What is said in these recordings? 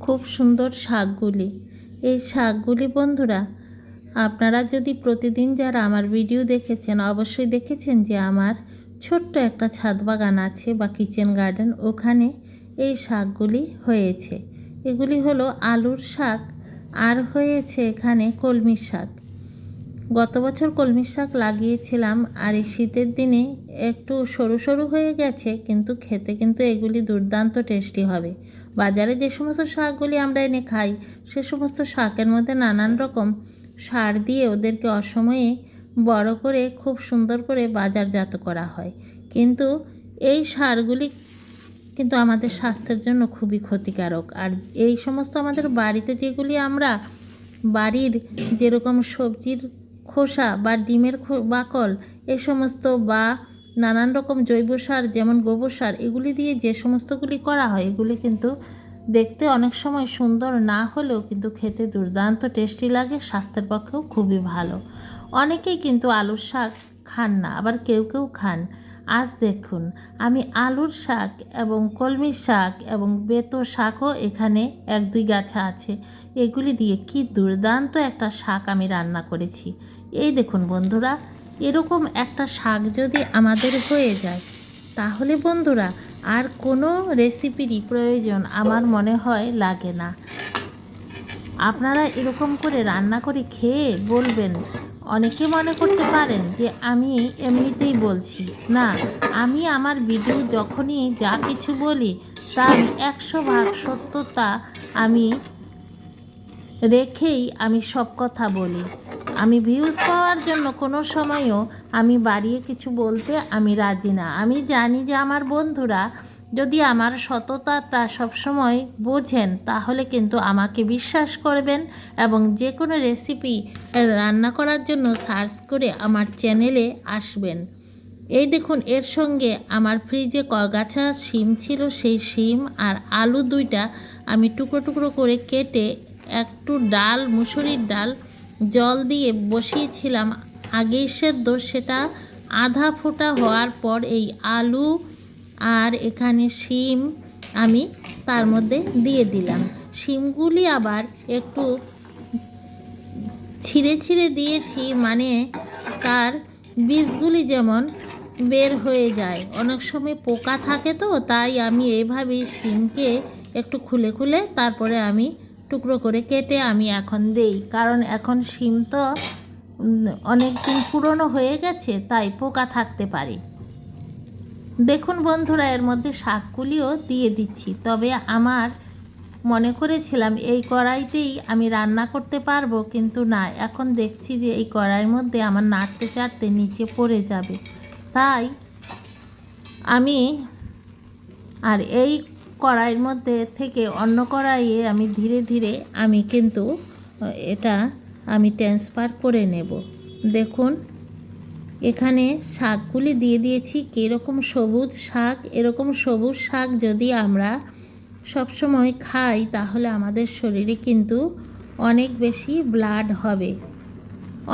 খুব সুন্দর শাকগুলি। এই শাকগুলি বন্ধুরা, আপনারা যদি প্রতিদিন যারা আমার ভিডিও দেখেছেন অবশ্যই দেখেছেন যে আমার ছোট্ট একটা ছাদ বাগান আছে বা কিচেন গার্ডেন, ওখানে এই শাকগুলি হয়েছে। এগুলি হলো আলুর শাক আর হয়েছে এখানে কলমির শাক। গত বছর কলমির শাক লাগিয়েছিলাম আর এই শীতের দিনে একটু সরু সরু হয়ে গেছে, কিন্তু খেতে কিন্তু এগুলি দুর্দান্ত টেস্টি হবে। বাজারে যে সমস্ত শাকগুলি আমরা এনে খাই সে সমস্ত শাকের মধ্যে নানান রকম সার দিয়ে ওদেরকে অসময়ে বড় করে খুব সুন্দর করে বাজারজাত করা হয়, কিন্তু এই সারগুলি কিন্তু আমাদের স্বাস্থ্যের জন্য খুবই ক্ষতিকারক। আর এই সমস্ত আমাদের বাড়িতে যেগুলি আমরা বাড়ির যেরকম সবজির খোসা বা ডিমের বাকল এ সমস্ত বা নানান রকম জৈব সার যেমন গোবর সার, এগুলি দিয়ে যে সমস্তগুলি করা হয় এগুলি কিন্তু দেখতে অনেক সময় সুন্দর না হলেও কিন্তু খেতে দুর্দান্ত টেস্টি লাগে, স্বাস্থ্যের পক্ষেও খুবই ভালো। অনেকেই কিন্তু আলুর শাক খান না, আবার কেউ কেউ খান। আজ দেখুন আমি আলুর শাক এবং কলমির শাক এবং বেতো শাকও এখানে 1-2 গাছা আছে, এগুলি দিয়ে কি দুর্দান্ত একটা শাক আমি রান্না করেছি। এই দেখুন বন্ধুরা, এরকম একটা শাক যদি আমাদের হয়ে যায় তাহলে বন্ধুরা আর কোনো রেসিপিরই প্রয়োজন আমার মনে হয় লাগে না। আপনারা এরকম করে রান্না করে খেয়ে বলবেন। অনেকে মনে করতে পারেন যে আমি এমনিতেই বলছি, না, আমি আমার ভিডিও যখনই যা কিছু বলি তার 100 ভাগ সত্যতা আমি রেখেই আমি সব কথা বলি। আমি ভিউজ পাওয়ার জন্য কোনো সময়ও আমি বাড়িয়ে কিছু বলতে আমি রাজি না। আমি জানি যে আমার বন্ধুরা যদি আমার সততাটা সবসময় বোঝেন তাহলে কিন্তু আমাকে বিশ্বাস করবেন এবং যে কোনো রেসিপি রান্না করার জন্য সার্চ করে আমার চ্যানেলে আসবেন। এই দেখুন, এর সঙ্গে আমার ফ্রিজে কগাছা শিম ছিল, সেই শিম আর আলু 2টা আমি টুকরো টুকরো করে কেটে একটু ডাল, মুসুরির ডাল জল দিয়ে বসিয়েছিলাম আগেই সেদ্ধ, সেটা আধা ফোটা হওয়ার পর এই আলু আর এখানে শিম আমি তার মধ্যে দিয়ে দিলাম। শিমগুলি আবার একটু ছিঁড়ে ছিঁড়ে দিয়েছি, মানে তার বীজগুলি যেমন বের হয়ে যায়। অনেক সময় পোকা থাকে তো, তাই আমি এইভাবেই শিমকে একটু খুলে খুলে তারপরে আমি টুকরো করে কেটে আমি এখন দেই, কারণ এখন শিম তো অনেক দিন পুরনো হয়ে গেছে, তাই পোকা থাকতে পারে। দেখুন বন্ধুরা, এর মধ্যে শাকগুলিও দিয়ে দিচ্ছি। তবে আমার মনে করেছিলাম এই কড়াইতেই আমি রান্না করতে পারবো, কিন্তু না, এখন দেখছি যে এই কড়াইয়ের মধ্যে আমার নাড়তে চাড়তে নিচে পড়ে যাবে, তাই আমি আর এই কড়াইয়ের মধ্যে থেকে অন্য কড়াইয়ে আমি ধীরে ধীরে আমি কিন্তু এটা আমি ট্রান্সফার করে নেব। দেখুন এখানে শাকগুলি দিয়ে দিয়েছি, কীরকম সবুজ শাক। এরকম সবুজ শাক যদি আমরা সবসময় খাই তাহলে আমাদের শরীরে কিন্তু অনেক বেশি ব্লাড হবে।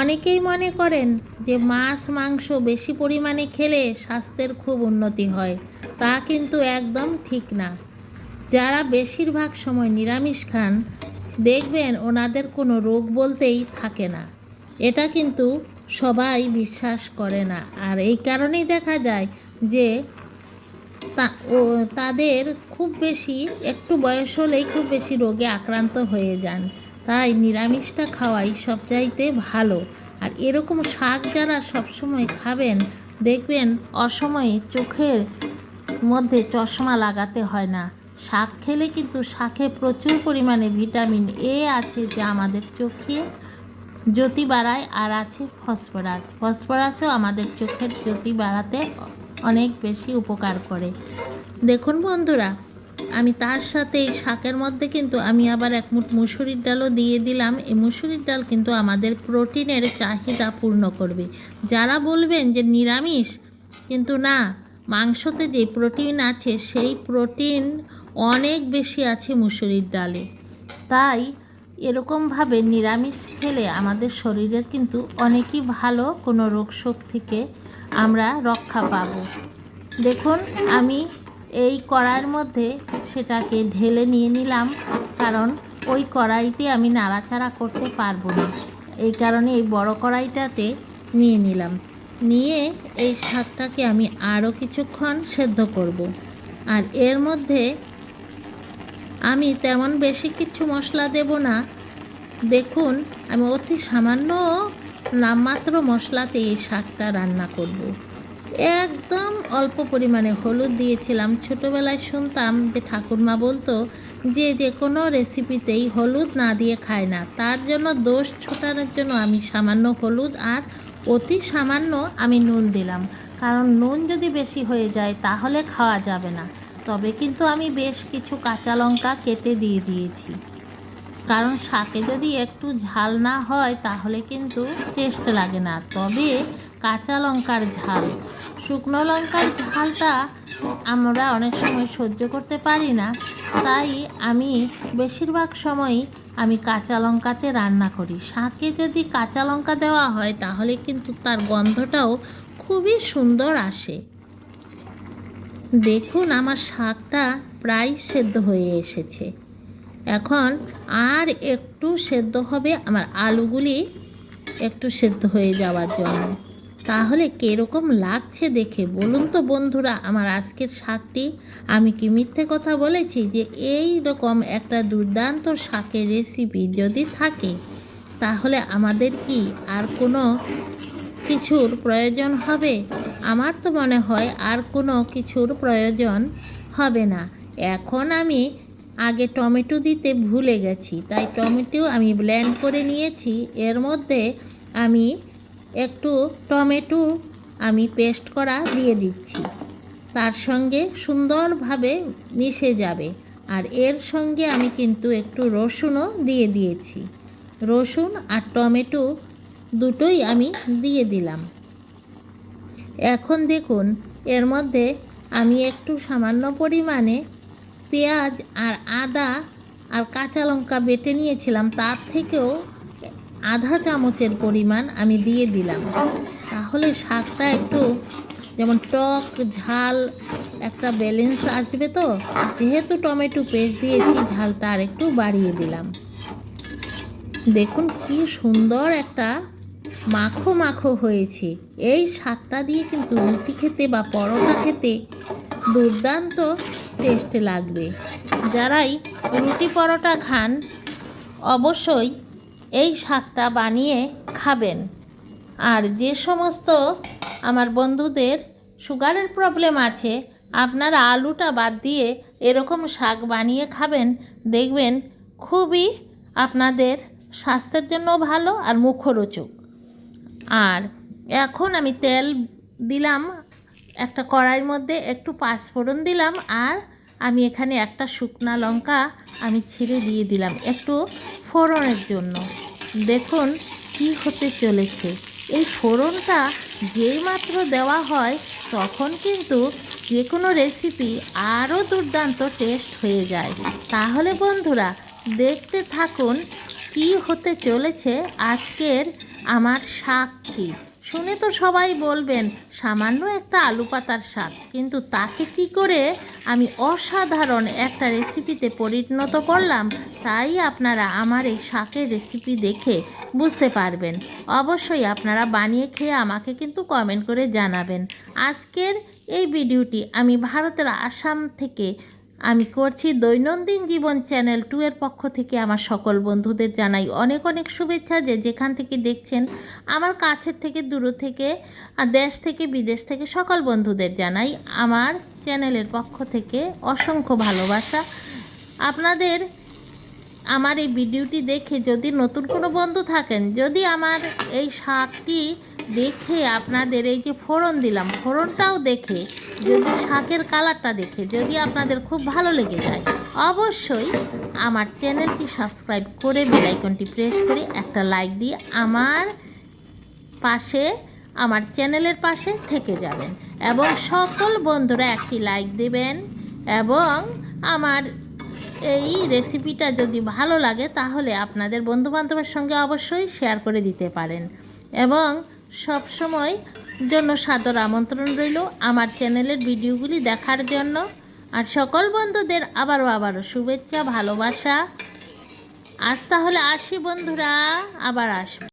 অনেকেই মনে করেন যে মাছ মাংস বেশি পরিমাণে খেলে স্বাস্থ্যের খুব উন্নতি হয়, তা কিন্তু একদম ঠিক না। যারা বেশিরভাগ সময় নিরামিষ খান দেখবেন ওনাদের কোনো রোগ বলতেই থাকে না। এটা কিন্তু সবাই বিশ্বাস করে না, আর এই কারণেই দেখা যায় যে তাদের খুব বেশি একটু বয়স হলেই খুব বেশি রোগে আক্রান্ত হয়ে যান। তাই নিরামিষটা খাওয়াই সবচাইতে ভালো। আর এরকম শাক যারা সবসময় খাবেন দেখবেন অসময়ে চোখের মধ্যে চশমা লাগাতে হয় না। শাক খেলে কিন্তু শাকে প্রচুর পরিমাণে ভিটামিন এ আছে, যা আমাদের চোখে জ্যোতি বাড়ায়, আর আছে ফসফরাস। ফসফরাসও আমাদের চোখের জ্যোতি বাড়াতে অনেক বেশি উপকার করে। দেখুন বন্ধুরা, আমি তার সাথে এই শাকের মধ্যে কিন্তু আমি আবার 1 মুঠ মুসুরির ডালও দিয়ে দিলাম। এই মুসুরির ডাল কিন্তু আমাদের প্রোটিনের চাহিদা পূর্ণ করবে। যারা বলবেন যে নিরামিষ, কিন্তু না, মাংসতে যে প্রোটিন আছে সেই প্রোটিন অনেক বেশি আছে মুসুরির ডালে। তাই এরকমভাবে নিরামিষ খেলে আমাদের শরীরের কিন্তু অনেকই ভালো, কোনো রোগশোক থেকে আমরা রক্ষা পাব। দেখুন আমি এই কড়াইয়ের মধ্যে সেটাকে ঢেলে নিয়ে নিলাম কারণ ওই কড়াইতে আমি নাড়াচাড়া করতে পারবো না। এই কারণে এই বড় কড়াইটাতে নিয়ে নিলাম। নিয়ে এই শাকটাকে আমি আরও কিছুক্ষণ সেদ্ধ করব। আর এর মধ্যে আমি তেমন বেশি কিছু মশলা দেব না। দেখুন, আমি অতি সামান্য নামমাত্র মশলাতে এই শাকটা রান্না করব। একদম অল্প পরিমাণে হলুদ দিয়েছিলাম। ছোটোবেলায় শুনতাম যে ঠাকুরমা বলতো যে যে কোনো রেসিপিতেই হলুদ না দিয়ে খায় না। তার জন্য দোষ ছোটানোর জন্য আমি সামান্য হলুদ আর অতি সামান্য আমি নুন দিলাম। কারণ নুন যদি বেশি হয়ে যায় তাহলে খাওয়া যাবে না। তবে কিন্তু আমি বেশ কিছু কাঁচা লঙ্কা কেটে দিয়ে দিয়েছি, কারণ শাকে যদি একটু ঝাল না হয় তাহলে কিন্তু টেস্ট লাগে না। তবে কাঁচা লঙ্কার ঝাল, শুকনো লঙ্কার ঝালটা আমরা অনেক সময় সহ্য করতে পারি না। তাই আমি বেশিরভাগ সময়ই আমি কাঁচা লঙ্কাতে রান্না করি। শাকে যদি কাঁচা লঙ্কা দেওয়া হয় তাহলে কিন্তু তার গন্ধটাও খুবই সুন্দর আসে। দেখুন, আমার শাকটা প্রায় সেদ্ধ হয়ে এসেছে। এখন আর একটু সেদ্ধ হবে আমার আলুগুলি একটু সেদ্ধ হয়ে যাওয়ার জন্য। তাহলে কীরকম লাগছে দেখে বলুন তো বন্ধুরা আমার আজকের শাকটি। আমি কি মিথ্যে কথা বলেছি? যে এই রকম একটা দুর্দান্ত শাকের রেসিপি যদি থাকে তাহলে আমাদের কি আর কোনো কিছুর প্রয়োজন হবে? আমার তো মনে হয় আর কোনো কিছুর প্রয়োজন হবে না। এখন আমি আগে টমেটো দিতে ভুলে গেছি, তাই টমেটো আমি ব্লেন্ড করে নিয়েছি। এর মধ্যে আমি একটু টমেটো আমি পেস্ট করা দিয়ে দিচ্ছি, তার সঙ্গে সুন্দরভাবে মিশে যাবে। আর এর সঙ্গে আমি কিন্তু একটু রসুনও দিয়ে দিয়েছি। রসুন আর টমেটো দুটোই আমি দিয়ে দিলাম। এখন দেখুন, এর মধ্যে আমি একটু সামান্য পরিমাণে পেঁয়াজ আর আদা আর কাঁচা লঙ্কা বেটে নিয়েছিলাম, তার থেকেও আধা চামচের পরিমাণ আমি দিয়ে দিলাম। তাহলে শাকটা একটু যেমন টক ঝাল একটা ব্যালেন্স আসবে। তো যেহেতু টমেটো পেস্ট দিয়েছি, ঝালটা আর একটু বাড়িয়ে দিলাম। দেখুন কি সুন্দর একটা মাখো মাখো হয়েছে। এই শাকটা দিয়ে কিন্তু রুটি খেতে বা পরোটা খেতে দুর্দান্ত টেস্ট লাগবে। যারাই রুটি পরোটা খান অবশ্যই এই শাকটা বানিয়ে খাবেন। আর যে সমস্ত আমার বন্ধুদের সুগারের প্রবলেম আছে, আপনারা আলুটা বাদ দিয়ে এরকম শাক বানিয়ে খাবেন, দেখবেন খুবই আপনাদের স্বাস্থ্যের জন্য ভালো আর মুখরোচক। আর এখন আমি তেল দিলাম একটা কড়াইয়ের মধ্যে, একটু পাঁচফোড়ন দিলাম, আর আমি এখানে একটা শুকনা লঙ্কা আমি ছিঁড়ে দিয়ে দিলাম একটু ফোড়নের জন্য। দেখুন কি হতে চলেছে। এই ফোড়নটা যেই মাত্র দেওয়া হয় তখন কিন্তু যে কোনো রেসিপি আরও দুর্দান্ত টেস্ট হয়ে যায়। তাহলে বন্ধুরা দেখতে থাকুন কি হতে চলেছে আজকের আমার শাকটি। শুনে তো সবাই বলবেন সামান্য একটা আলু পাতার শাক, কিন্তু তাকে কি করে আমি অসাধারণ একটা রেসিপিতে পরিণত করলাম, তাই আপনারা আমার এই শাকের রেসিপি দেখে বুঝতে পারবেন। অবশ্যই আপনারা বানিয়ে খেয়ে আমাকে কিন্তু কমেন্ট করে জানাবেন। আজকের এই ভিডিওটি আমি ভারতের আসাম থেকে আমি করছি। দৈনন্দিন জীবন চ্যানেল 2 এর পক্ষ থেকে আমার সকল বন্ধুদের জানাই অনেক অনেক শুভেচ্ছা। যে যেখান থেকে দেখছেন, আমার কাছের থেকে দূর থেকে দেশ থেকে বিদেশ থেকে সকল বন্ধুদের জানাই আমার চ্যানেলের পক্ষ থেকে অসংখ্য ভালোবাসা। আপনাদের আমার এই ভিডিওটি দেখে যদি নতুন কোনো বন্ধু থাকেন, যদি আমার এই শাকটি দেখে আপনাদের এই যে ফোড়ন দিলাম, ফোড়নটাও দেখে যদি শাকের কালারটা দেখে যদি আপনাদের খুব ভালো লেগে যায়, অবশ্যই আমার চ্যানেলটি সাবস্ক্রাইব করে বেল আইকনটি প্রেস করে একটা লাইক দিয়ে আমার চ্যানেলের পাশে থেকে যাবেন। এবং সকল বন্ধুরা একটি লাইক দেবেন এবং আমার এই রেসিপিটা যদি ভালো লাগে তাহলে আপনাদের বন্ধুবান্ধবের সঙ্গে অবশ্যই শেয়ার করে দিতে পারেন। এবং সব সময় জন্য সাদর আমন্ত্রণ রইল আমার চ্যানেলের ভিডিওগুলি দেখার জন্য। আর সকল বন্ধুদের আবারও শুভেচ্ছা, ভালোবাসা আজ তাহলে আসি বন্ধুরা, আবার আসবো।